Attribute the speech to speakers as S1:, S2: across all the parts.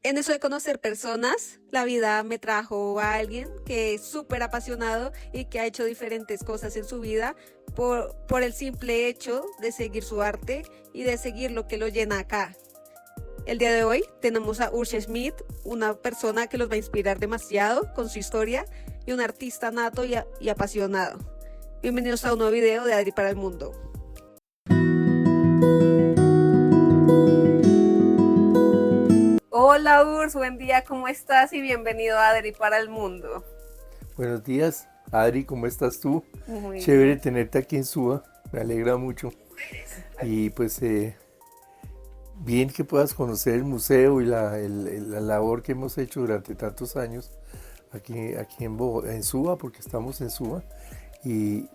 S1: En eso de conocer personas, la vida me trajo a alguien que es súper apasionado y que ha hecho diferentes cosas en su vida por el simple hecho de seguir su arte y de seguir lo que lo llena acá. El día de hoy tenemos a Ursche Schmidt, una persona que los va a inspirar demasiado con su historia y un artista nato y apasionado. Bienvenidos a un nuevo video de Adri para el Mundo. Hola Urs, buen día, ¿cómo estás? Y bienvenido a Adri para el Mundo.
S2: Buenos días, Adri, ¿cómo estás tú?
S1: Muy
S2: Chévere
S1: bien.
S2: tenerte aquí en Suba, me alegra mucho. Y pues bien que puedas conocer el museo y la labor que hemos hecho durante tantos años aquí en Suba, porque estamos en Suba. Y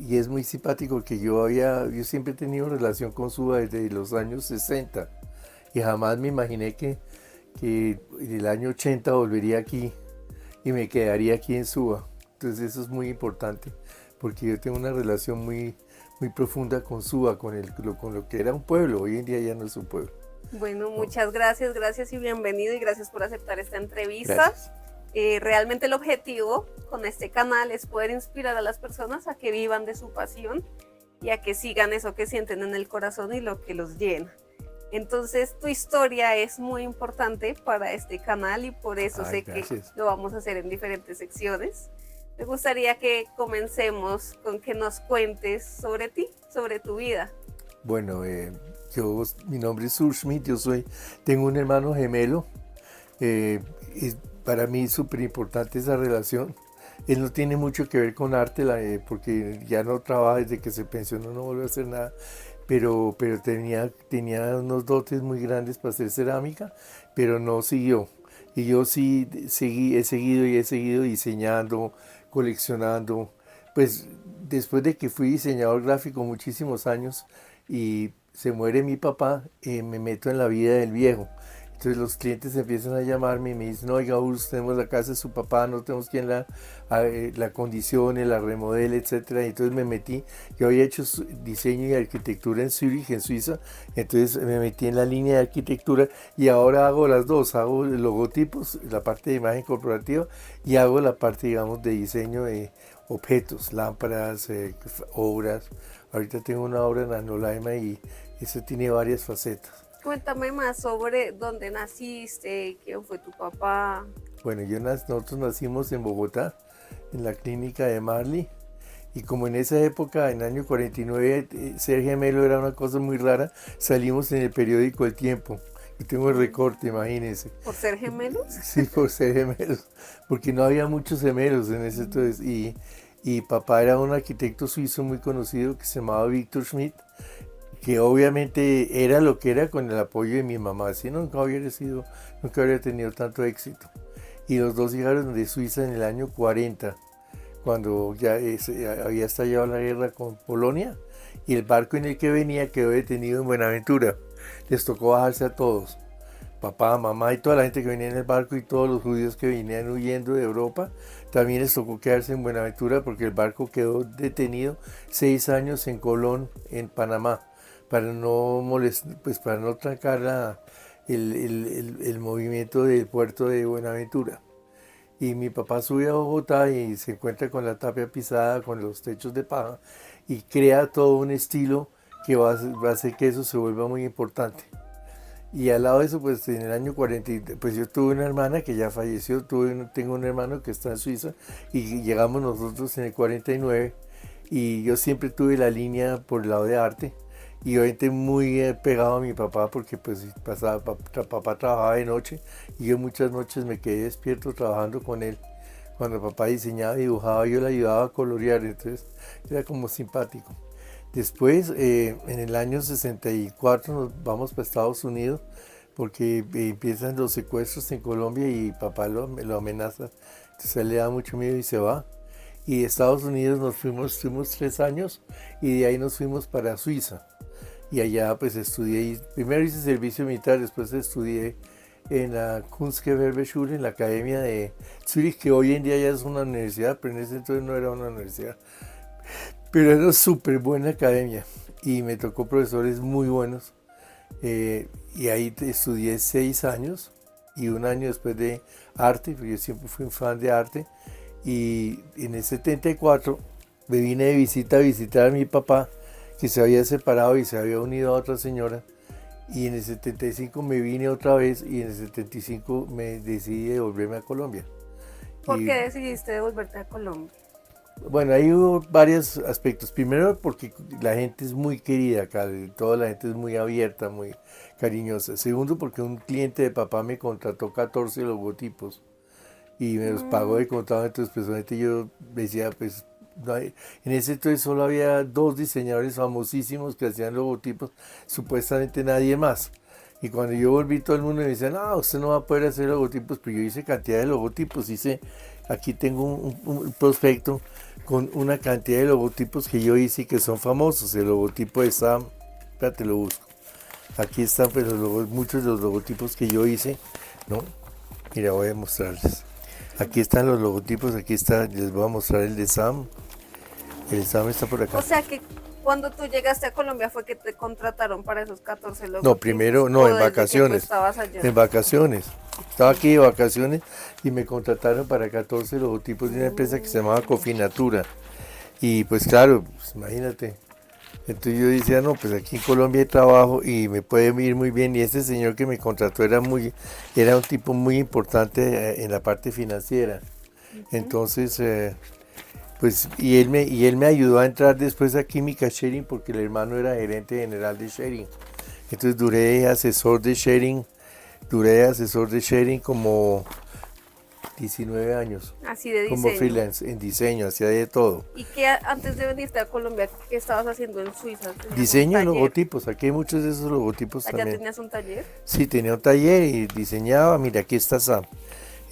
S2: es muy simpático que yo siempre he tenido relación con Suba desde los años 60 y jamás me imaginé que en el año 80 volvería aquí y me quedaría aquí en Suba. Entonces eso es muy importante porque yo tengo una relación muy profunda con Suba, con lo que era un pueblo. Hoy en día ya no es un pueblo.
S1: Bueno,
S2: ¿No?
S1: muchas gracias y bienvenido y gracias por aceptar esta entrevista.
S2: Gracias.
S1: Realmente el objetivo con este canal es poder inspirar a las personas a que vivan de su pasión y a que sigan eso que sienten en el corazón y lo que los llena. Entonces tu historia es muy importante para este canal y por eso sé
S2: Gracias.
S1: que lo vamos a hacer en diferentes secciones. Me gustaría que comencemos con que nos cuentes sobre ti, sobre tu vida.
S2: Bueno, mi nombre es Urs Schmidt, tengo un hermano gemelo. Y para mí es súper importante esa relación. Él no tiene mucho que ver con arte porque ya no trabaja desde que se pensionó, no vuelve a hacer nada. Pero tenía unos dotes muy grandes para hacer cerámica, pero no siguió. Y yo sí he seguido diseñando, coleccionando. Pues después de que fui diseñador gráfico muchísimos años y se muere mi papá, me meto en la vida del viejo. Entonces los clientes empiezan a llamarme y me dicen, oiga, Urs, tenemos la casa de su papá, no tenemos quien la condicione, la remodele, etcétera. Y entonces me metí, yo había hecho diseño y arquitectura en Zurich, en Suiza, entonces me metí en la línea de arquitectura y ahora hago las dos, hago logotipos, la parte de imagen corporativa y hago la parte, digamos, de diseño de objetos, lámparas, obras. Ahorita tengo una obra en Anolaima y eso tiene varias facetas.
S1: Cuéntame más sobre dónde naciste, quién fue tu papá.
S2: Bueno, nosotros nacimos en Bogotá, en la clínica de Marley, y como en esa época, en el año 49, ser gemelo era una cosa muy rara, salimos en el periódico El Tiempo. Yo tengo el recorte, imagínense.
S1: ¿Por ser gemelos?
S2: Sí, por ser gemelos, porque no había muchos gemelos en ese entonces, y papá era un arquitecto suizo muy conocido que se llamaba Victor Schmidt, que obviamente era lo que era con el apoyo de mi mamá, si nunca habría tenido tanto éxito. Y los dos llegaron de Suiza en el año 40, cuando ya había estallado la guerra con Polonia, y el barco en el que venía quedó detenido en Buenaventura. Les tocó bajarse a todos, papá, mamá y toda la gente que venía en el barco y todos los judíos que venían huyendo de Europa, también les tocó quedarse en Buenaventura porque el barco quedó detenido 6 años en Colón, en Panamá, para no pues para no trancar el movimiento del puerto de Buenaventura. Y mi papá sube a Bogotá y se encuentra con la tapia pisada, con los techos de paja, y crea todo un estilo que va a hacer que eso se vuelva muy importante. Y al lado de eso, pues en el año 40, pues yo tuve una hermana que ya falleció, tengo un hermano que está en Suiza, y llegamos nosotros en el 49, y yo siempre tuve la línea por el lado de arte, y obviamente muy pegado a mi papá porque pues papá trabajaba de noche y yo muchas noches me quedé despierto trabajando con él. Cuando papá diseñaba y dibujaba yo le ayudaba a colorear, entonces era como simpático. Después, en el año 64 nos vamos para Estados Unidos porque empiezan los secuestros en Colombia y papá lo amenaza, entonces a él le da mucho miedo y se va. Y de Estados Unidos estuvimos 3 años y de ahí nos fuimos para Suiza. Y allá pues estudié, primero hice servicio militar, después estudié en la Kunstgewerbeschule, en la Academia de Zurich, que hoy en día ya es una universidad, pero en ese entonces no era una universidad. Pero era una súper buena academia y me tocó profesores muy buenos. Y ahí estudié 6 años y un año después de arte, porque yo siempre fui un fan de arte, y en el 74 me vine de visita a visitar a mi papá, que se había separado y se había unido a otra señora, y en el 75 me vine otra vez y en el 75 me decidí devolverme a Colombia.
S1: ¿Por
S2: Y,
S1: qué decidiste devolverte a Colombia?
S2: bueno, ahí hubo varios aspectos. Primero porque la gente es muy querida acá, toda la gente es muy abierta, muy cariñosa. Segundo porque un cliente de papá me contrató 14 logotipos y me los pagó de contado, entonces personalmente yo decía, pues, en ese entonces solo había 2 diseñadores famosísimos que hacían logotipos, supuestamente nadie más. Y cuando yo volví, todo el mundo me decía, no, usted no va a poder hacer logotipos, pero yo hice cantidad de logotipos, aquí tengo un prospecto con una cantidad de logotipos que yo hice y que son famosos. El logotipo está, espérate, lo busco. Aquí están pues, muchos de los logotipos que yo hice, ¿no? Mira, voy a mostrarles. Aquí están los logotipos, aquí está, les voy a mostrar el de Sam. El de Sam está por acá.
S1: O sea que cuando tú llegaste a Colombia fue que te contrataron para esos 14 logotipos.
S2: No, primero, no,
S1: ¿O
S2: en
S1: desde que tú
S2: vacaciones.
S1: estabas allá?
S2: En vacaciones. Estaba aquí de vacaciones y me contrataron para 14 logotipos de una empresa que se llamaba Cofinatura. Y pues claro, pues, imagínate. Entonces yo decía, no, pues aquí en Colombia hay trabajo y me puede ir muy bien. Y este señor que me contrató era un tipo muy importante en la parte financiera. Entonces, pues, y él me ayudó a entrar después a Química Sharing porque el hermano era gerente general de Sharing. Entonces duré asesor de Sharing como 19 años.
S1: Así de
S2: Como
S1: diseño.
S2: freelance, en diseño, hacía de todo.
S1: ¿Y qué antes de venirte a Colombia, qué estabas haciendo en Suiza? ¿Tenías
S2: Diseño
S1: un
S2: de
S1: taller?
S2: logotipos, aquí hay muchos de esos logotipos
S1: ¿Allá
S2: también.
S1: tenías un taller?
S2: Sí, tenía un taller y diseñaba, mira, aquí está Sam.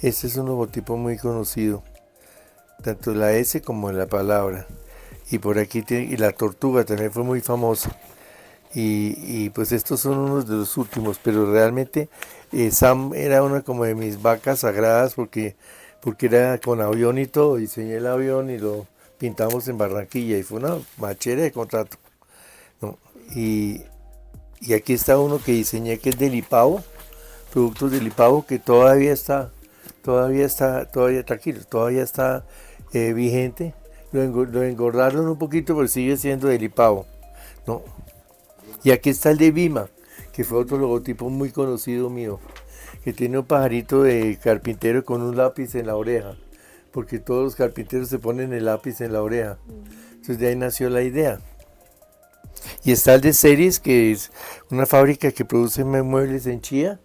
S2: Este es un logotipo muy conocido, tanto la S como la palabra. Y por aquí tiene, y la tortuga también fue muy famosa. Y pues estos son unos de los últimos, pero realmente Sam era una como de mis vacas sagradas porque era con avión y todo, diseñé el avión y lo pintamos en Barranquilla y fue una machera de contrato, ¿no? Y aquí está uno que diseñé que es del Ipavo, productos del Ipavo que todavía tranquilo, todavía está vigente. Lo engordaron un poquito, pero sigue siendo del Ipavo, ¿no? Y aquí está el de Vima, que fue otro logotipo muy conocido mío, que tiene un pajarito de carpintero con un lápiz en la oreja, porque todos los carpinteros se ponen el lápiz en la oreja. Entonces de ahí nació la idea. Y está el de Series, que es una fábrica que produce muebles en Chía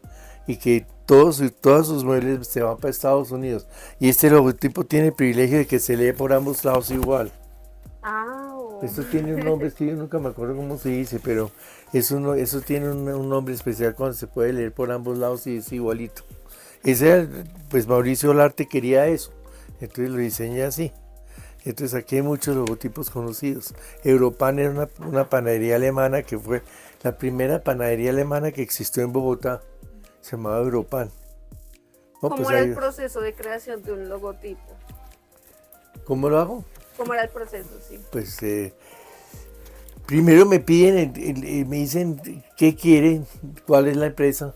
S2: y que todos sus muebles se van para Estados Unidos. Y este logotipo tiene el privilegio de que se lee por ambos lados igual. Esto tiene un nombre, es que yo nunca me acuerdo cómo se dice, pero eso tiene un nombre especial cuando se puede leer por ambos lados y es igualito. Pues Mauricio Olarte quería eso, entonces lo diseñé así. Entonces aquí hay muchos logotipos conocidos. Europan era una panadería alemana que fue la primera panadería alemana que existió en Bogotá. Se llamaba Europan. No,
S1: ¿Cómo
S2: pues
S1: era el proceso de creación de un logotipo?
S2: ¿Cómo lo hago?
S1: ¿Cómo era el proceso? Sí.
S2: Pues primero me piden, me dicen qué quieren, cuál es la empresa,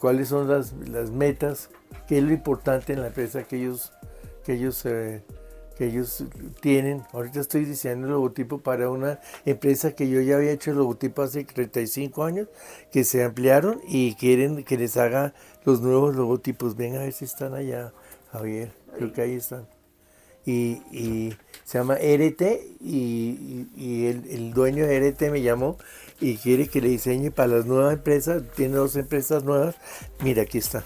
S2: cuáles son las metas, qué es lo importante en la empresa que ellos tienen. Ahorita estoy diseñando el logotipo para una empresa que yo ya había hecho el logotipo hace 35 años, que se ampliaron y quieren que les haga los nuevos logotipos. Ven a ver si están allá, Javier, creo que ahí están. Y se llama RT y el dueño de RT me llamó y quiere que le diseñe para las nuevas empresas, tiene 2 empresas nuevas, mira aquí está,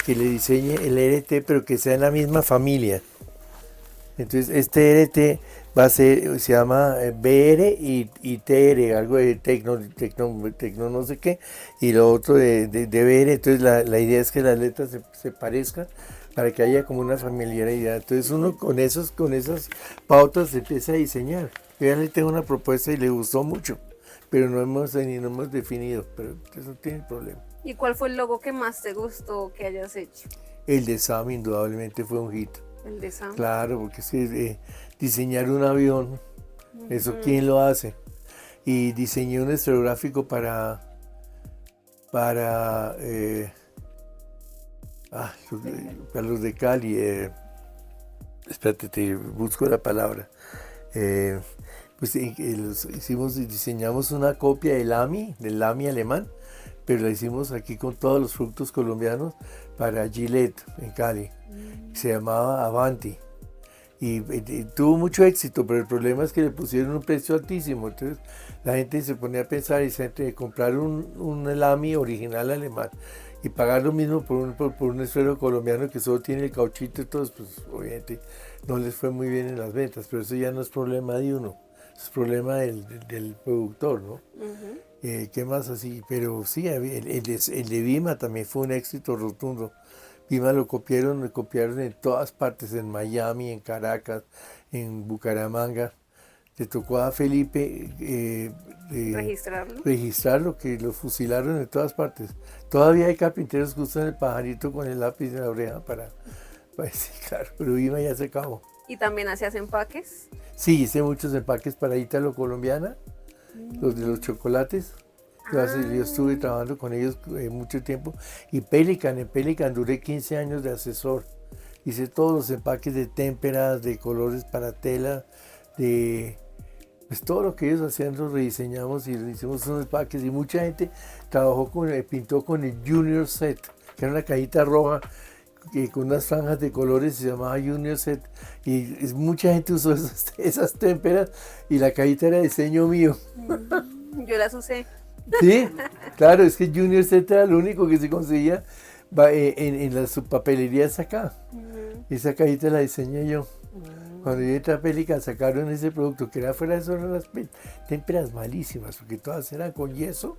S2: que le diseñe el RT pero que sea en la misma familia. Entonces este RT va a ser, se llama BR y TR, algo de tecno no sé qué, y lo otro de BR, entonces la idea es que las letras se parezcan para que haya como una familiaridad. Entonces uno con esas pautas se empieza a diseñar. Yo ya le tengo una propuesta y le gustó mucho, pero no hemos definido, pero eso no tiene problema.
S1: ¿Y cuál fue el logo que más te gustó que hayas hecho?
S2: El de Sam indudablemente fue un hit.
S1: El de Sam.
S2: Claro, porque es que diseñar un avión, eso quién lo hace. Y diseñé un esferográfico para para los de Cali, espérate, te busco la palabra. Pues diseñamos una copia del Lamy alemán, pero la hicimos aquí con todos los frutos colombianos para Gillette en Cali. Se llamaba Avanti. Y tuvo mucho éxito, pero el problema es que le pusieron un precio altísimo. Entonces la gente se ponía a pensar y entre comprar un Lamy original alemán y pagar lo mismo por un esfero colombiano que solo tiene el cauchito y todo, pues obviamente no les fue muy bien en las ventas, pero eso ya no es problema de uno, es problema del productor, ¿no? ¿Qué más así? Pero sí, el de Vima también fue un éxito rotundo. Vima lo copiaron en todas partes, en Miami, en Caracas, en Bucaramanga. Le tocó a Felipe registrarlo, que lo fusilaron en todas partes. Todavía hay carpinteros que usan el pajarito con el lápiz en la oreja para sí, claro, pero Vima ya se acabó.
S1: ¿Y también hacías empaques?
S2: Sí, hice muchos empaques para Ítalo Colombiana, los de los chocolates. Yo estuve trabajando con ellos mucho tiempo. Y en Pelican duré 15 años de asesor. Hice todos los empaques de témperas, de colores para tela, pues todo lo que ellos hacían lo rediseñamos y le hicimos unos empaques. Y mucha gente pintó con el Junior Set, que era una cajita roja con unas franjas de colores, se llamaba Junior Set. Y mucha gente usó esas témperas y la cajita era diseño mío.
S1: Yo las usé.
S2: Sí, claro, es que Junior Z era lo único que se conseguía en las papelerías acá. Esa cajita la diseñé yo. Cuando yo entré a Pelican sacaron ese producto, que era fuera de eso, eran las témperas malísimas, porque todas eran con yeso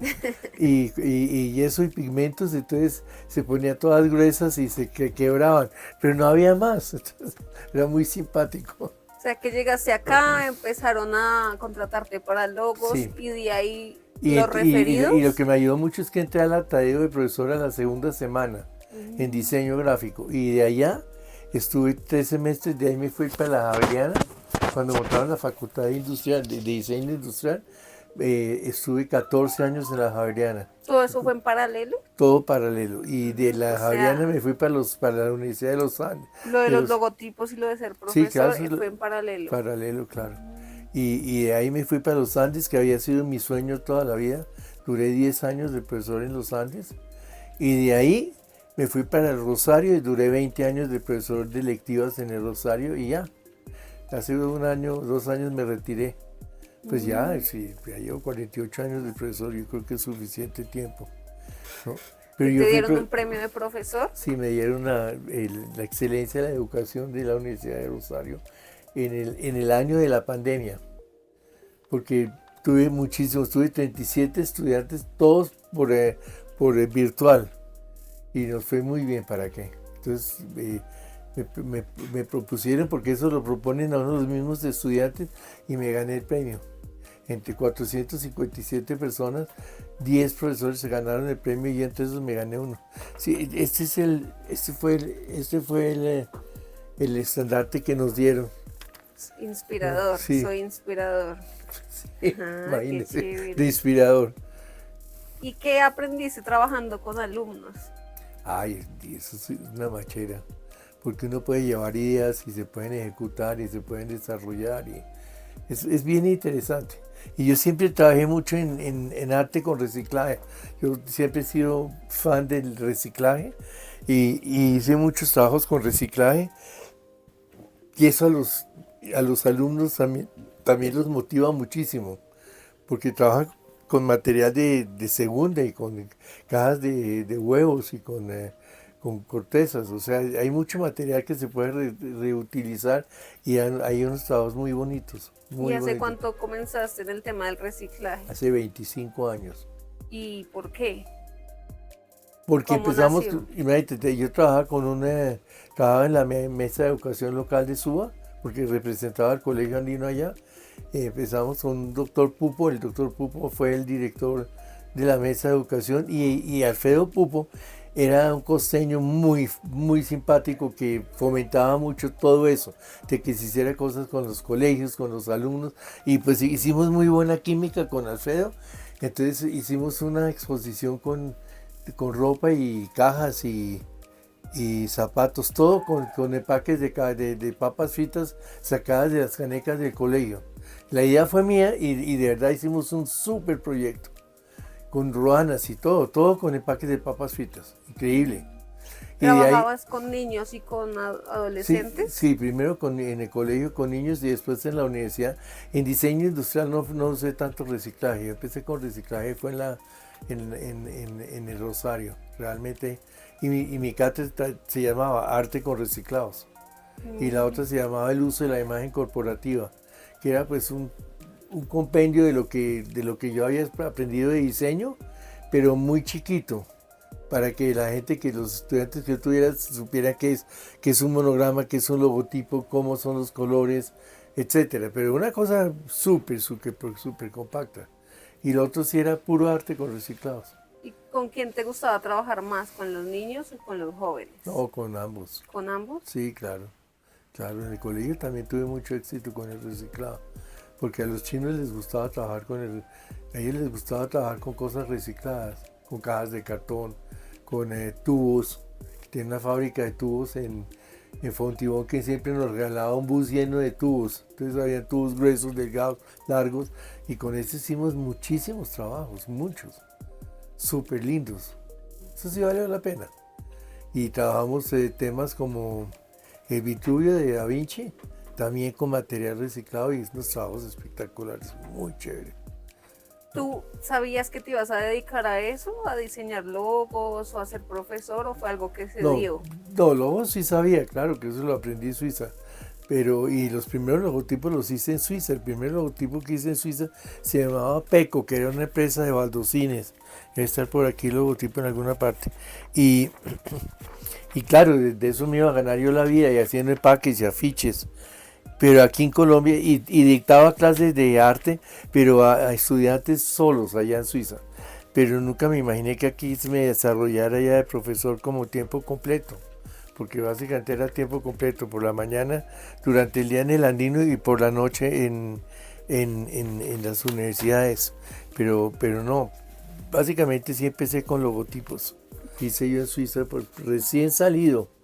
S2: y yeso y pigmentos, entonces se ponían todas gruesas y se quebraban, pero no había más, entonces era muy simpático.
S1: O sea que llegaste acá, empezaron a contratarte para logos, sí. Y de ahí los referidos.
S2: Y lo que me ayudó mucho es que entré al Tadeo de profesor a la segunda semana en diseño gráfico, y de allá estuve 3 semestres, de ahí me fui para la Javeriana, cuando montaron la facultad de diseño industrial, estuve 14 años en la Javeriana.
S1: ¿Todo eso fue en paralelo?
S2: Todo paralelo, y de la Javeriana me fui para la Universidad de los Andes.
S1: Lo de los logotipos y lo de ser profesor, sí, claro, fue en paralelo.
S2: Paralelo, claro. Y de ahí me fui para los Andes, que había sido mi sueño toda la vida. Duré 10 años de profesor en los Andes, y de ahí me fui para el Rosario y duré 20 años de profesor de electivas en el Rosario, y ya, hace 2 años me retiré. Pues ya, sí, ya llevo 48 años de profesor, yo creo que es suficiente tiempo, ¿no?
S1: Pero ¿te dieron un premio de profesor?
S2: Sí, me dieron la excelencia de la educación de la Universidad de Rosario en el año de la pandemia, porque tuve 37 estudiantes, todos por virtual, y nos fue muy bien, ¿para qué? Entonces me propusieron, porque eso lo proponen a uno de los mismos estudiantes, y me gané el premio. Entre 457 personas, 10 profesores se ganaron el premio, y entre esos me gané uno. Sí, este fue el estandarte que nos dieron.
S1: Inspirador, sí. Soy inspirador.
S2: Sí, imagínese, de inspirador.
S1: ¿Y qué aprendiste trabajando con alumnos?
S2: Ay, eso es una machera, porque uno puede llevar ideas y se pueden ejecutar y se pueden desarrollar, y es bien interesante. Y yo siempre trabajé mucho en arte con reciclaje. Yo siempre he sido fan del reciclaje y hice muchos trabajos con reciclaje, y eso a los alumnos también los motiva muchísimo, porque trabajan con material de segunda y con cajas de huevos y con cortezas. O sea, hay mucho material que se puede reutilizar, y hay unos trabajos muy bonitos.
S1: ¿Y hace cuánto comenzaste en el tema del reciclaje?
S2: Hace 25 años.
S1: ¿Y por qué?
S2: Porque empezamos, imagínate, yo trabajaba en la mesa de educación local de Suba, porque representaba al colegio andino allá. Empezamos con un doctor Pupo. El doctor Pupo fue el director de la mesa de educación, y Alfredo Pupo era un costeño muy, muy simpático, que fomentaba mucho todo eso, de que se hiciera cosas con los colegios, con los alumnos, y pues hicimos muy buena química con Alfredo. Entonces hicimos una exposición con ropa y cajas y y zapatos, todo con empaques de papas fritas sacadas de las canecas del colegio. La idea fue mía y de verdad hicimos un súper proyecto, con ruanas y todo con empaques de papas fritas, increíble. Y de ahí,
S1: ¿Trabajabas con niños y con
S2: sí,
S1: adolescentes?
S2: sí, primero en el colegio con niños y después en la universidad. En diseño industrial no usé tanto reciclaje, yo empecé con reciclaje, fue en el Rosario, realmente. Y mi cátedra se llamaba Arte con Reciclados. Y la otra se llamaba El uso de la imagen corporativa, que era pues un compendio de lo que yo había aprendido de diseño, pero muy chiquito, para que la gente, que los estudiantes que yo tuviera supieran qué es un monograma, qué es un logotipo, cómo son los colores, etcétera. Pero una cosa súper compacta. Y lo otro sí era puro arte con reciclados.
S1: ¿Y con quién te gustaba trabajar más? ¿Con los niños o con los jóvenes?
S2: No, con ambos.
S1: ¿Con ambos?
S2: Sí, claro. Claro, en el colegio también tuve mucho éxito con el reciclado, porque a los chinos les gustaba trabajar a ellos les gustaba trabajar con cosas recicladas, con cajas de cartón, con tubos. Tiene una fábrica de tubos en Fontibón que siempre nos regalaba un bus lleno de tubos. Entonces había tubos gruesos, delgados, largos, y con eso hicimos muchísimos trabajos, muchos, súper lindos. Eso sí valió la pena. Y trabajamos temas como el Vitruvio de Da Vinci, también con material reciclado, y unos trabajos espectaculares, muy chévere.
S1: ¿Tú sabías que te ibas a dedicar a eso, a diseñar logos o a ser profesor, o fue algo que se dio?
S2: No, logos sí sabía, claro que eso lo aprendí en Suiza, y los primeros logotipos los hice en Suiza. El primer logotipo que hice en Suiza se llamaba Peco, que era una empresa de baldocines. Debe estar por aquí el logotipo en alguna parte. Y claro, de eso me iba a ganar yo la vida, y haciendo empaques y afiches. Pero aquí en Colombia, y dictaba clases de arte, pero a estudiantes solos allá en Suiza. Pero nunca me imaginé que aquí me desarrollara ya de profesor como tiempo completo, porque básicamente era tiempo completo, por la mañana, durante el día en el Andino y por la noche en las universidades. Pero no, básicamente sí empecé con logotipos. Hice yo en Suiza, pues, recién salido.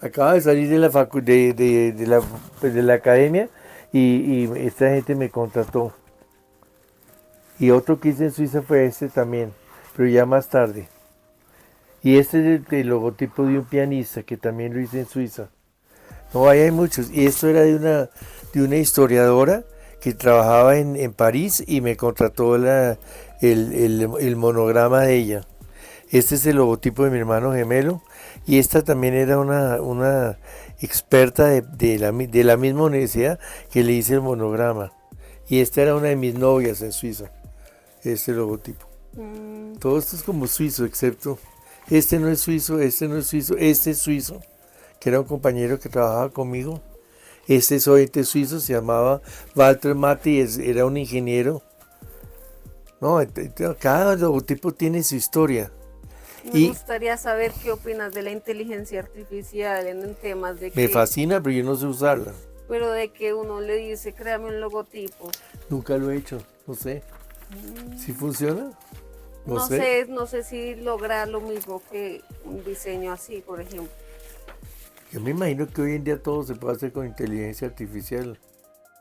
S2: Acaba de salir de la academia y esta gente me contrató. Y otro que hice en Suiza fue este también, pero ya más tarde. Y este es el logotipo de un pianista que también lo hice en Suiza. No, ahí hay muchos. Y esto era de una historiadora que trabajaba en París y me contrató el monograma de ella. Este es el logotipo de mi hermano gemelo. Y esta también era una experta de la misma universidad que le hice el monograma. Y esta era una de mis novias en Suiza, este logotipo. Todo esto es como suizo, excepto este no es suizo, este no es suizo, este es suizo, que era un compañero que trabajaba conmigo. Este es oyente suizo, se llamaba Walter Matti, era un ingeniero. No, cada logotipo tiene su historia.
S1: Me gustaría saber qué opinas de la inteligencia artificial en temas de que...
S2: Me fascina, pero yo no sé usarla.
S1: Pero de que uno le dice, créame un logotipo.
S2: Nunca lo he hecho, no sé. ¿Sí funciona?
S1: No sé si logra lo mismo que un diseño así, por ejemplo.
S2: Yo me imagino que hoy en día todo se puede hacer con inteligencia artificial.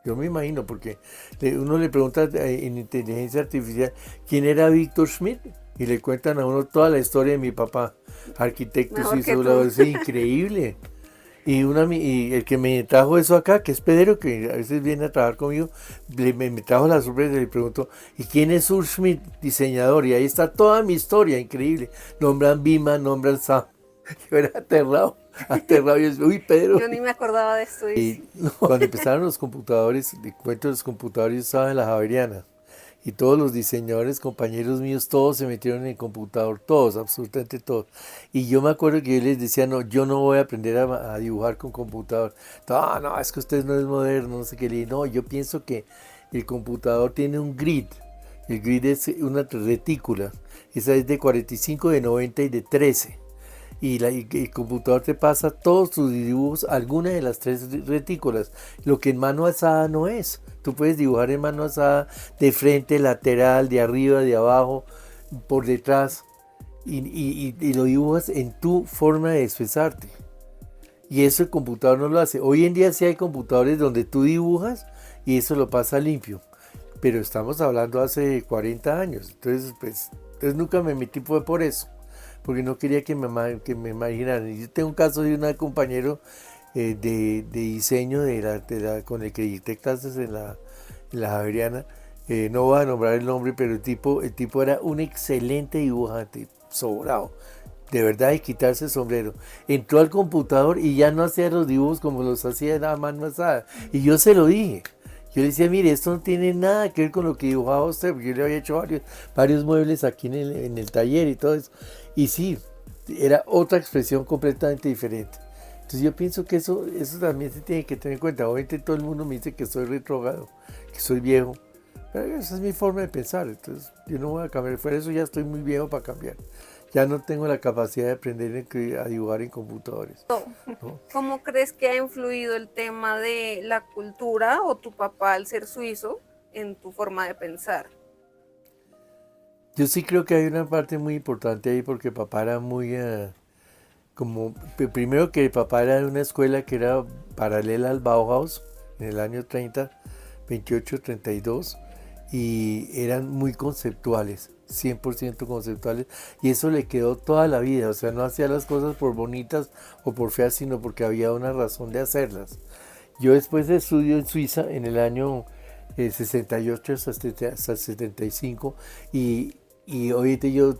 S2: Yo me imagino, porque uno le pregunta en inteligencia artificial quién era Víctor Schmidt y le cuentan a uno toda la historia de mi papá, arquitecto suizo. Es increíble. Y el que me trajo eso acá, que es Pedro, que a veces viene a trabajar conmigo, me trajo la sorpresa y le preguntó, ¿y quién es Urs Schmidt, diseñador? Y ahí está toda mi historia, increíble. Nombran Bima, nombran Sam. Yo era aterrado. Yo, uy, Pedro.
S1: Yo ni me acordaba de esto.
S2: Cuando empezaron los computadores, de cuento de los computadores, yo estaba en la Javeriana. Y todos los diseñadores, compañeros míos, todos se metieron en el computador, todos, absolutamente todos. Y yo me acuerdo que yo les decía, no, yo no voy a aprender a dibujar con computador. No, es que usted no es moderno, no sé qué. No, yo pienso que el computador tiene un grid. El grid es una retícula. Esa es de 45, de 90 y de 13. Y el computador te pasa todos tus dibujos, alguna de las tres retículas, lo que en mano alzada no es. Tú puedes dibujar en mano alzada de frente, lateral, de arriba, de abajo, por detrás. y lo dibujas en tu forma de expresarte. Y eso el computador no lo hace. Hoy en día sí hay computadores donde tú dibujas y eso lo pasa limpio. Pero estamos hablando hace 40 años. Entonces, entonces nunca me metí por eso. Porque no quería que me imaginaran. Yo tengo un caso de un compañero de diseño con el que dicté clases en la Javeriana. No voy a nombrar el nombre, pero el tipo era un excelente dibujante, sobrado. De verdad, de quitarse el sombrero. Entró al computador y ya no hacía los dibujos como los hacía nada más masada. Y yo se lo dije. Yo le decía, mire, esto no tiene nada que ver con lo que dibujaba usted, porque yo le había hecho varios muebles aquí en el taller y todo eso. Y sí, era otra expresión completamente diferente. Entonces yo pienso que eso también se tiene que tener en cuenta. Obviamente todo el mundo me dice que soy retrógrado, que soy viejo. Pero esa es mi forma de pensar. Entonces yo no voy a cambiar. Fuera de eso ya estoy muy viejo para cambiar. Ya no tengo la capacidad de aprender a dibujar en computadores, ¿no?
S1: ¿Cómo crees que ha influido el tema de la cultura o tu papá al ser suizo en tu forma de pensar?
S2: Yo sí creo que hay una parte muy importante ahí porque papá era muy, primero que papá era de una escuela que era paralela al Bauhaus en el año 28-32 y eran muy conceptuales, 100% conceptuales, y eso le quedó toda la vida. O sea, no hacía las cosas por bonitas o por feas, sino porque había una razón de hacerlas. Yo después de estudio en Suiza en el año 68 hasta 75 y ahorita yo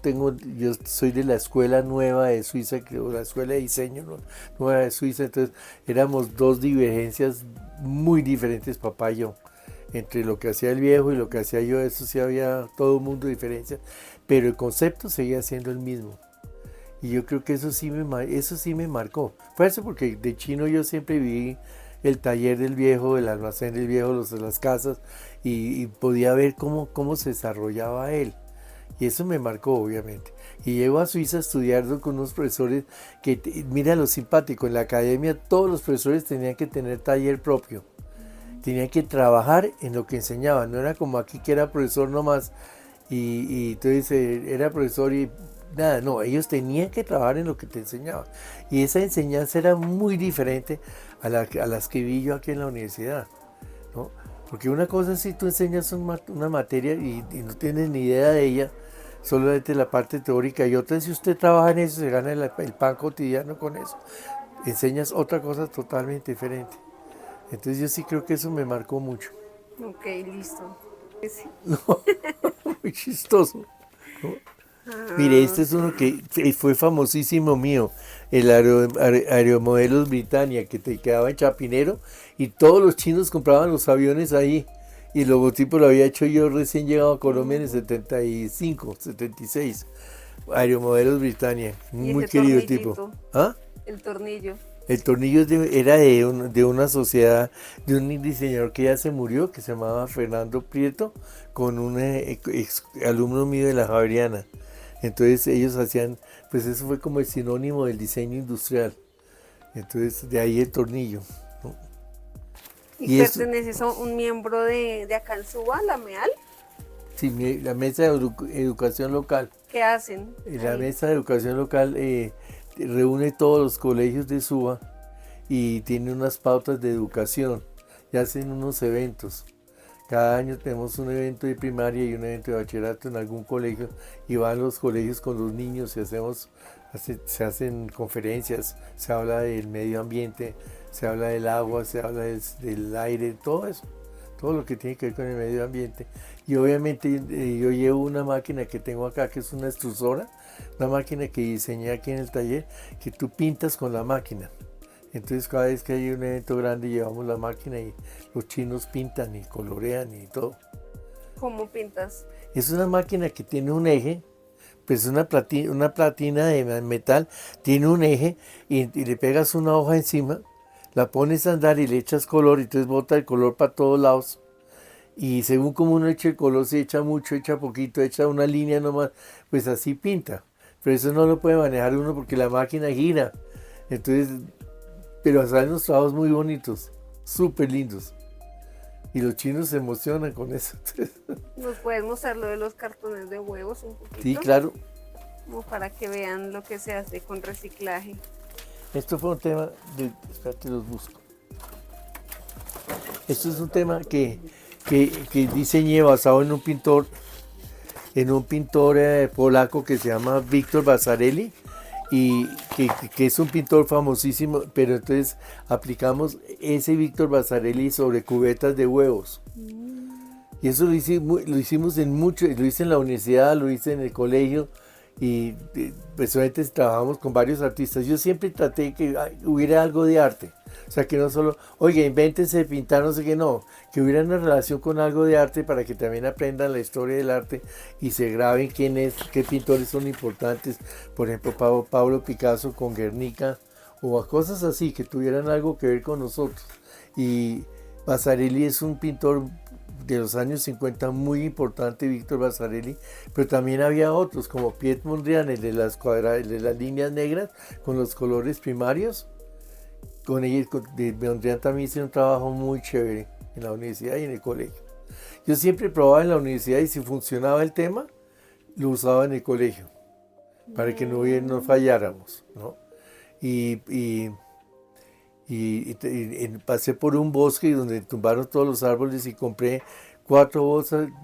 S2: soy de la escuela nueva de Suiza, la escuela de diseño nueva de Suiza. Entonces éramos dos divergencias muy diferentes, papá y yo, entre lo que hacía el viejo y lo que hacía yo. Eso sí había todo un mundo de diferencia, pero el concepto seguía siendo el mismo. Y yo creo que eso sí me marcó. Fue eso porque de chino yo siempre vi el taller del viejo, el almacén del viejo, las casas, y podía ver cómo se desarrollaba él. Y eso me marcó, obviamente. Y llego a Suiza a estudiar con unos profesores que, mira lo simpático, en la academia todos los profesores tenían que tener taller propio. Tenían que trabajar en lo que enseñaban. No era como aquí que era profesor nomás y entonces era profesor y nada. No, ellos tenían que trabajar en lo que te enseñaban. Y esa enseñanza era muy diferente a las que vi yo aquí en la universidad, ¿no? Porque una cosa es si tú enseñas una materia y no tienes ni idea de ella, solamente la parte teórica, y otra es si usted trabaja en eso, se gana el pan cotidiano con eso. Enseñas otra cosa totalmente diferente. Entonces yo sí creo que eso me marcó mucho.
S1: Ok, listo. Sí.
S2: No, muy chistoso, ¿no? Mire, este es uno que fue famosísimo mío, el Aeromodelos Britannia, que te quedaba en Chapinero y todos los chinos compraban los aviones ahí. Y el logotipo lo había hecho yo recién llegado a Colombia en el 75, 76. Aeromodelos Britannia, muy querido tipo. ¿Ah?
S1: El tornillo.
S2: El tornillo era de una sociedad, de un diseñador que ya se murió, que se llamaba Fernando Prieto, con un ex alumno mío de la Javeriana. Entonces ellos hacían, pues eso fue como el sinónimo del diseño industrial. Entonces de ahí el tornillo, ¿no?
S1: ¿Y perteneces a un miembro de Acansuba, la MEAL?
S2: Sí, la Mesa de Educación Local.
S1: ¿Qué hacen?
S2: La Mesa de Educación Local reúne todos los colegios de Suba y tiene unas pautas de educación y hacen unos eventos. Cada año tenemos un evento de primaria y un evento de bachillerato en algún colegio y van los colegios con los niños y se hacen conferencias, se habla del medio ambiente, se habla del agua, se habla del aire, todo eso, todo lo que tiene que ver con el medio ambiente. Y obviamente yo llevo una máquina que tengo acá que es una extrusora, una máquina que diseñé aquí en el taller, que tú pintas con la máquina. Entonces cada vez que hay un evento grande llevamos la máquina y los chinos pintan y colorean y todo.
S1: ¿Cómo pintas?
S2: Es una máquina que tiene un eje, pues una platina de metal, tiene un eje y le pegas una hoja encima, la pones a andar y le echas color y entonces bota el color para todos lados. Y según como uno echa el color, se echa mucho, echa poquito, echa una línea nomás, pues así pinta. Pero eso no lo puede manejar uno porque la máquina gira. Entonces, pero salen unos trabajos muy bonitos, súper lindos. Y los chinos se emocionan con eso.
S1: ¿Nos puedes mostrar lo de los cartones de huevos un poquito?
S2: Sí, claro.
S1: como para que vean lo que se hace con reciclaje.
S2: Esto fue un tema de... Espérate, los busco. Esto es un tema que diseñé basado en un pintor polaco que se llama Víctor Vasarely, y que es un pintor famosísimo, pero entonces aplicamos ese Víctor Vasarely sobre cubetas de huevos. Y eso lo hicimos en mucho, lo hice en la universidad, lo hice en el colegio, y personalmente trabajamos con varios artistas. Yo siempre traté que hubiera algo de arte. O sea, que no solo, oye, invéntense pintar, no sé qué, no. Que hubiera una relación con algo de arte para que también aprendan la historia del arte y se graben quién es, qué pintores son importantes. Por ejemplo, Pablo Picasso con Guernica, o cosas así, que tuvieran algo que ver con nosotros. Y Vasarely es un pintor de los años 50 muy importante, Víctor Vasarely, pero también había otros como Piet Mondrian, el de el de las líneas negras con los colores primarios. Con ella, de Mondrian también hice un trabajo muy chévere en la universidad y en el colegio. Yo siempre probaba en la universidad y si funcionaba el tema, lo usaba en el colegio, para que no falláramos, ¿no? Pasé por un bosque donde tumbaron todos los árboles y compré 4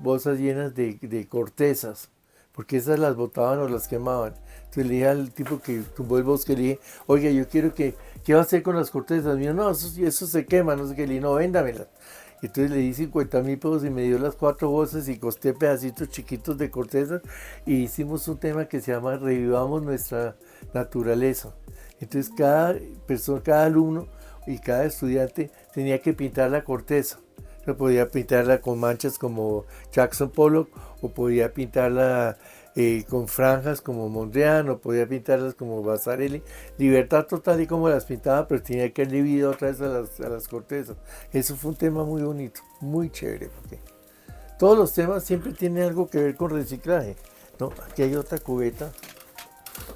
S2: bolsas llenas de cortezas, porque esas las botaban o las quemaban. Entonces le dije al tipo que tumbó el bosque, le dije, oiga, yo quiero ¿qué va a hacer con las cortezas? Mío, no, eso se quema, no sé qué. Le dije, no, véndamelas. Entonces le di 50,000 pesos y me dio las 4 bolsas y costé pedacitos chiquitos de cortezas y hicimos un tema que se llama Revivamos nuestra naturaleza. Entonces cada persona, cada alumno y cada estudiante tenía que pintar la corteza. No podía pintarla con manchas como Jackson Pollock, o podía pintarla con franjas como Mondrian, o podía pintarlas como Vasarely. Libertad total y como las pintaba, pero tenía que darle vida otra vez a las cortezas. Eso fue un tema muy bonito, muy chévere, porque todos los temas siempre tienen algo que ver con reciclaje, ¿no? Aquí hay otra cubeta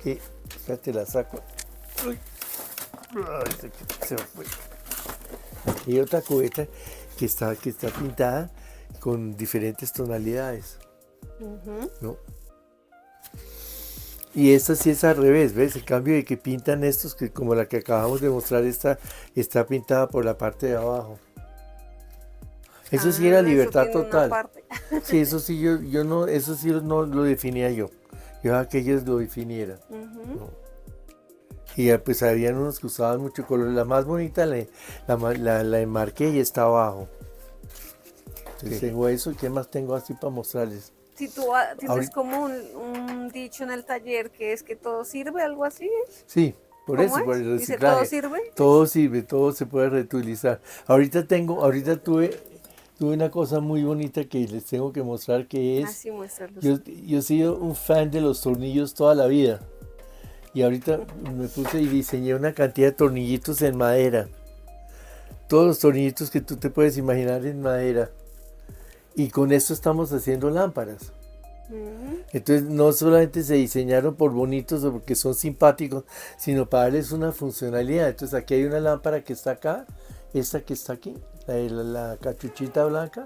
S2: que, ya te la saco. Uy. Ay, se fue. Aquí hay otra cubeta que está pintada con diferentes tonalidades, ¿no? Y esta sí es al revés, ¿ves? El cambio de que pintan estos, que como la que acabamos de mostrar, está pintada por la parte de abajo. Eso sí era libertad total. Sí, eso sí yo no, eso sí no lo definía yo. Yo dejaba que ellos lo definieran, ¿no? Y pues habían unos que usaban mucho color. La más bonita la enmarqué y está abajo. Entonces tengo eso. ¿Qué más tengo así para mostrarles?
S1: Si tú tienes como un dicho en el taller que es que todo sirve, algo así.
S2: Sí, por eso, por el reciclaje.
S1: ¿Dice todo sirve?
S2: Todo sirve, todo se puede reutilizar. Ahorita tuve una cosa muy bonita que les tengo que mostrar, que es...
S1: Así muéstralos.
S2: Yo he sido un fan de los tornillos toda la vida. Y ahorita me puse y diseñé una cantidad de tornillitos en madera. Todos los tornillitos que tú te puedes imaginar en madera. Y con esto estamos haciendo lámparas. Entonces no solamente se diseñaron por bonitos o porque son simpáticos, sino para darles una funcionalidad. Entonces aquí hay una lámpara que está acá, esta que está aquí, la cachuchita blanca,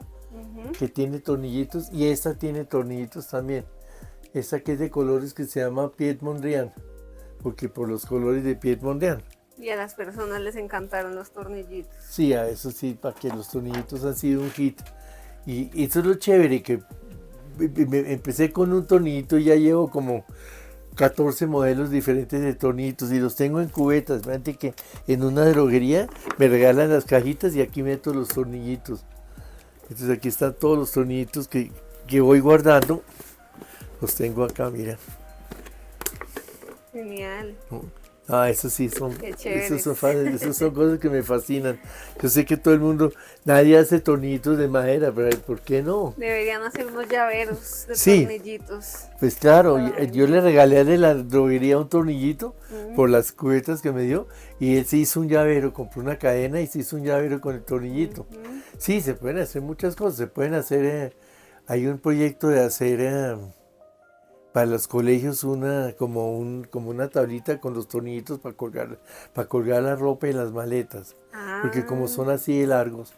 S2: que tiene tornillitos, y esta tiene tornillitos también. Esta que es de colores, que se llama Piet Mondrian, porque por los colores de Piet Mondrian.
S1: Y a las personas les encantaron los tornillitos.
S2: Sí, a eso sí, para que los tornillitos han sido un hit. Y eso es lo chévere, que empecé con un tornillito y ya llevo como 14 modelos diferentes de tornillitos y los tengo en cubetas. Fíjate que en una droguería me regalan las cajitas y aquí meto los tornillitos. Entonces aquí están todos los tornillitos que voy guardando. Los tengo acá, mira.
S1: Genial.
S2: Esos sí son,
S1: esos
S2: son cosas que me fascinan. Yo sé que todo el mundo, nadie hace tornillitos de madera, pero ¿por qué no?
S1: Deberían hacer unos llaveros de tornillitos.
S2: Pues claro, yo le regalé de la droguería un tornillito por las cubetas que me dio, y él se hizo un llavero, compró una cadena y se hizo un llavero con el tornillito. Sí, se pueden hacer muchas cosas, se pueden hacer, hay un proyecto de hacer... para los colegios como una tablita con los tornillitos para colgar la ropa y las maletas. Porque como son así de largos.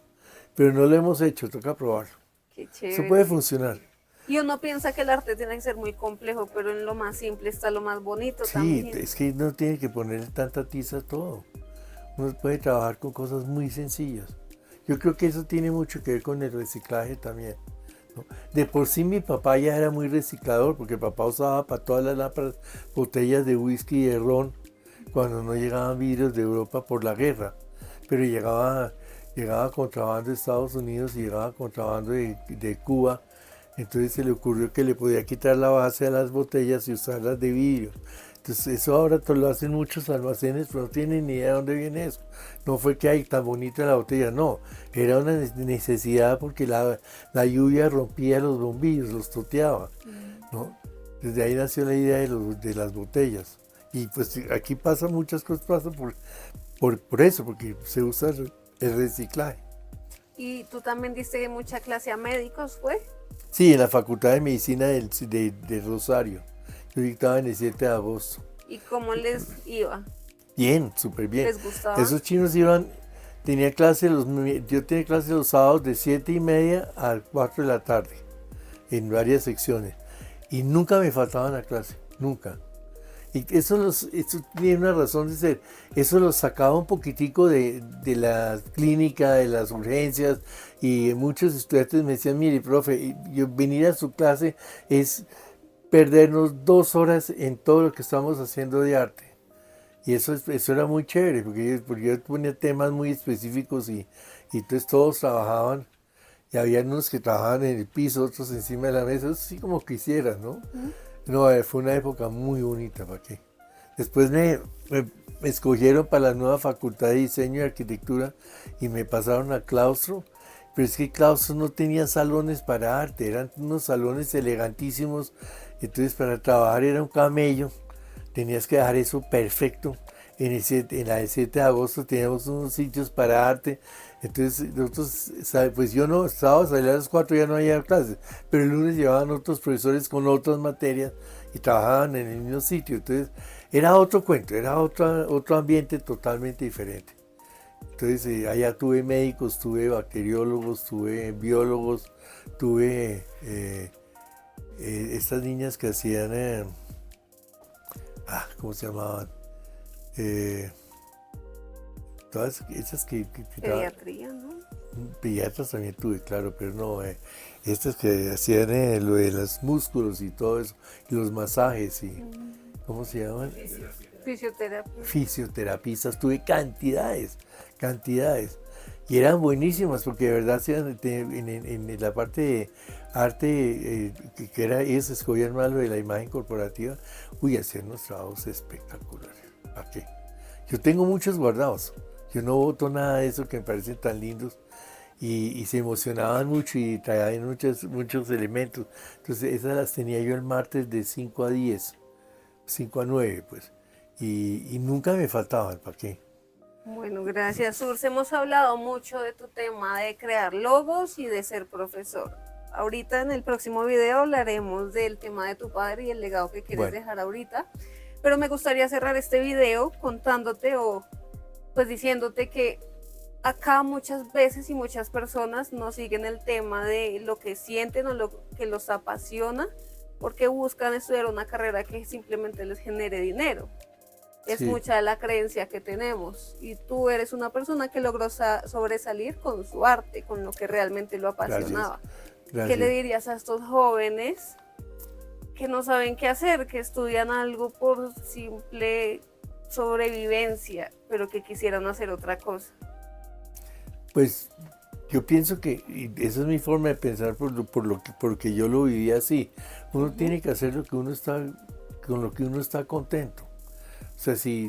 S2: Pero no lo hemos hecho, toca probarlo.
S1: Qué chévere.
S2: Eso puede funcionar.
S1: Y uno piensa que el arte tiene que ser muy complejo, pero en lo más simple está lo más bonito
S2: Sí,
S1: también.
S2: es que no tiene que ponerle tanta tiza a todo. Uno puede trabajar con cosas muy sencillas. Yo creo que eso tiene mucho que ver con el reciclaje también, ¿no? De por sí mi papá ya era muy reciclador, porque el papá usaba para todas las lámparas botellas de whisky y de ron cuando no llegaban vidrios de Europa por la guerra. Pero llegaba contrabando de Estados Unidos y llegaba contrabando de Cuba. Entonces se le ocurrió que le podía quitar la base a las botellas y usarlas de vidrio. Entonces eso ahora lo hacen muchos almacenes, pero no tienen ni idea de dónde viene eso. No fue que hay tan bonita la botella, no. Era una necesidad porque la lluvia rompía los bombillos, los toteaba, ¿no? Desde ahí nació la idea de las botellas. Y pues aquí pasan muchas cosas, pasan por eso, porque se usa el reciclaje.
S1: Y tú también diste mucha clase a médicos, ¿fue?
S2: Sí, en la Facultad de Medicina de Rosario. Yo dictaba en el 7 de agosto.
S1: ¿Y cómo les iba?
S2: Bien, súper bien.
S1: ¿Les gustaba?
S2: Esos chinos yo tenía clase los sábados de 7:30 a 4 de la tarde, en varias secciones. Y nunca me faltaban a clase, nunca. Y eso tiene una razón de ser. Eso los sacaba un poquitico de la clínica, de las urgencias, y muchos estudiantes me decían, mire, profe, venir a su clase es perdernos 2 horas en todo lo que estamos haciendo de arte. Y eso era muy chévere, porque yo ponía temas muy específicos y entonces todos trabajaban, y había unos que trabajaban en el piso, otros encima de la mesa, eso sí como quisieran, ¿no? No, fue una época muy bonita, ¿para qué? Después me escogieron para la nueva Facultad de Diseño y Arquitectura y me pasaron a claustro, pero es que claustro no tenía salones para arte, eran unos salones elegantísimos, entonces para trabajar era un camello, tenías que dejar eso perfecto. En la de 7 de agosto teníamos unos sitios para arte, entonces nosotros, pues yo no, sábado salía a las 4 ya no había clases, pero el lunes llevaban otros profesores con otras materias y trabajaban en el mismo sitio, entonces era otro cuento, era otro ambiente totalmente diferente. Entonces allá tuve médicos, tuve bacteriólogos, tuve biólogos, tuve estas niñas que hacían, ¿cómo se llamaban? Todas esas que
S1: Pediatría, ¿no?
S2: pediatras también tuve, claro, pero no, estas que hacían lo de los músculos y todo eso, y los masajes y, ¿cómo se llaman?
S1: Fisioterapia.
S2: Fisioterapistas, tuve cantidades, y eran buenísimas porque de verdad hacían en la parte de arte, que era, ellos escogían más lo de la imagen corporativa, hacían unos trabajos espectaculares. ¿Para qué? Yo tengo muchos guardados, yo no boto nada de eso que me parecen tan lindos, y se emocionaban mucho y traían muchos elementos. Entonces esas las tenía yo el martes de 5 a 10, 5 a 9 pues, y nunca me faltaban, ¿para qué?
S1: Bueno, gracias, Urs. Hemos hablado mucho de tu tema de crear logos y de ser profesor. Ahorita en el próximo video hablaremos del tema de tu padre y el legado que quieres dejar ahorita. Pero me gustaría cerrar este video contándote o pues diciéndote que acá muchas veces y muchas personas no siguen el tema de lo que sienten o lo que los apasiona porque buscan estudiar una carrera que simplemente les genere dinero. Es mucha de la creencia que tenemos y tú eres una persona que logró sobresalir con su arte, con lo que realmente lo apasionaba.
S2: Gracias.
S1: ¿Qué le dirías a estos jóvenes que no saben qué hacer, que estudian algo por simple sobrevivencia, pero que quisieran hacer otra cosa?
S2: Pues yo pienso que, y esa es mi forma de pensar porque yo lo viví así, uno tiene que hacer con lo que uno está contento. O sea, si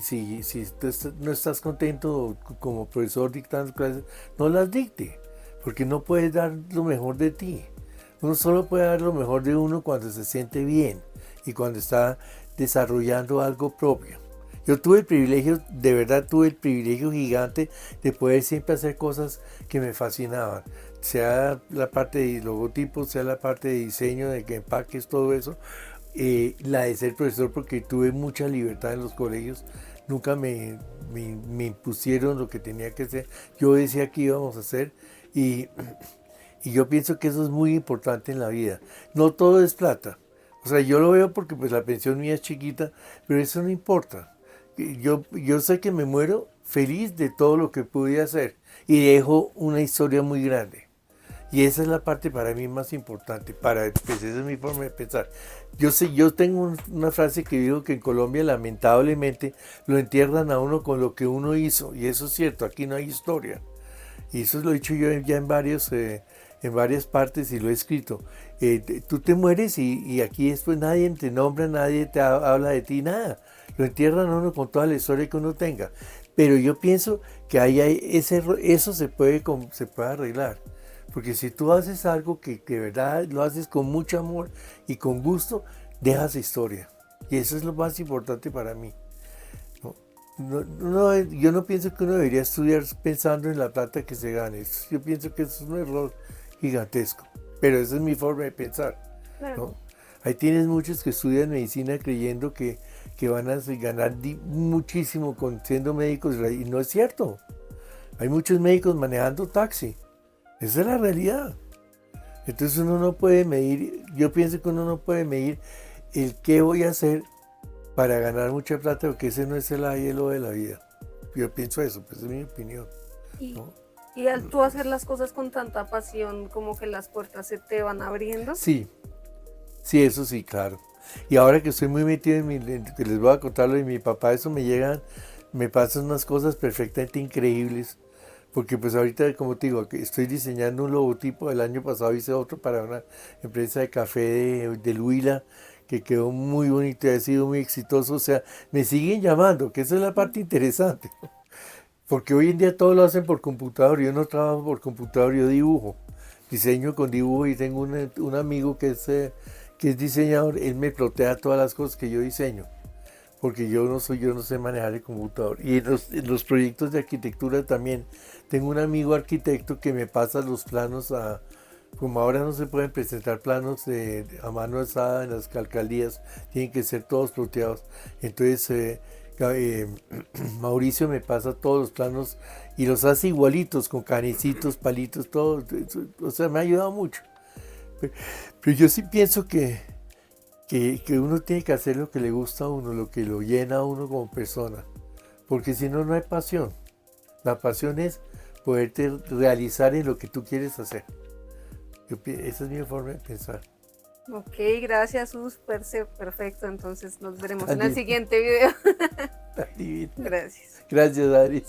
S2: tú no estás contento como profesor dictando clases, no las dicte, porque no puedes dar lo mejor de ti. Uno solo puede dar lo mejor de uno cuando se siente bien y cuando está desarrollando algo propio. Yo tuve el privilegio, de verdad tuve el privilegio gigante de poder siempre hacer cosas que me fascinaban. Sea la parte de logotipos, sea la parte de diseño, de que empaques, todo eso. La de ser profesor, porque tuve mucha libertad en los colegios, nunca me impusieron lo que tenía que hacer, yo decía que íbamos a hacer y Y yo pienso que eso es muy importante en la vida. No todo es plata. O sea, yo lo veo porque pues la pensión mía es chiquita, pero eso no importa. Yo sé que me muero feliz de todo lo que pude hacer y dejo una historia muy grande. Y esa es la parte para mí más importante, pues esa es mi forma de pensar. Yo tengo una frase que digo que en Colombia lamentablemente lo entierran a uno con lo que uno hizo, y eso es cierto, aquí no hay historia. Y eso lo he dicho yo ya en varias partes y lo he escrito. Tú te mueres y aquí después nadie te nombra, nadie te habla de ti, nada. Lo entierran a uno con toda la historia que uno tenga. Pero yo pienso que eso se puede arreglar. Porque si tú haces algo que de verdad lo haces con mucho amor y con gusto, dejas historia. Y eso es lo más importante para mí. Yo no pienso que uno debería estudiar pensando en la plata que se gane. Yo pienso que eso es un error gigantesco. Pero esa es mi forma de pensar, ¿no? Ahí tienes muchos que estudian medicina creyendo que van a ganar muchísimo siendo médicos, y no es cierto. Hay muchos médicos manejando taxi. Esa es la realidad. Entonces uno no puede medir, yo pienso que uno no puede medir el qué voy a hacer para ganar mucha plata, porque ese no es el hielo de la vida. Yo pienso eso, pues es mi opinión, ¿no?
S1: Y al tú hacer las cosas con tanta pasión, como que las puertas se te van abriendo.
S2: Sí, eso sí, claro. Y ahora que estoy muy metido que les voy a contar lo de mi papá, eso me pasan unas cosas perfectamente increíbles. Porque pues ahorita, como te digo, estoy diseñando un logotipo. El año pasado hice otro para una empresa de café del Huila, que quedó muy bonito y ha sido muy exitoso. O sea, me siguen llamando, que esa es la parte interesante. Porque hoy en día todo lo hacen por computador. Yo no trabajo por computador, yo dibujo. Diseño con dibujo, y tengo un amigo que es diseñador. Él me plotea todas las cosas que yo diseño, porque yo no sé manejar el computador. Y en los proyectos de arquitectura también. Tengo un amigo arquitecto que me pasa los planos como ahora no se pueden presentar planos a mano alzada en las alcaldías, tienen que ser todos ploteados. Entonces Mauricio me pasa todos los planos y los hace igualitos, con canecitos, palitos, todo. O sea, me ha ayudado mucho. Pero yo sí pienso que uno tiene que hacer lo que le gusta a uno, lo que lo llena a uno como persona, porque si no, no hay pasión. La pasión es poderte realizar en lo que tú quieres hacer. Esa es mi forma de pensar.
S1: Ok, gracias, perfecto. Entonces nos veremos en el siguiente video.
S2: Divino.
S1: Gracias.
S2: Gracias, Adri.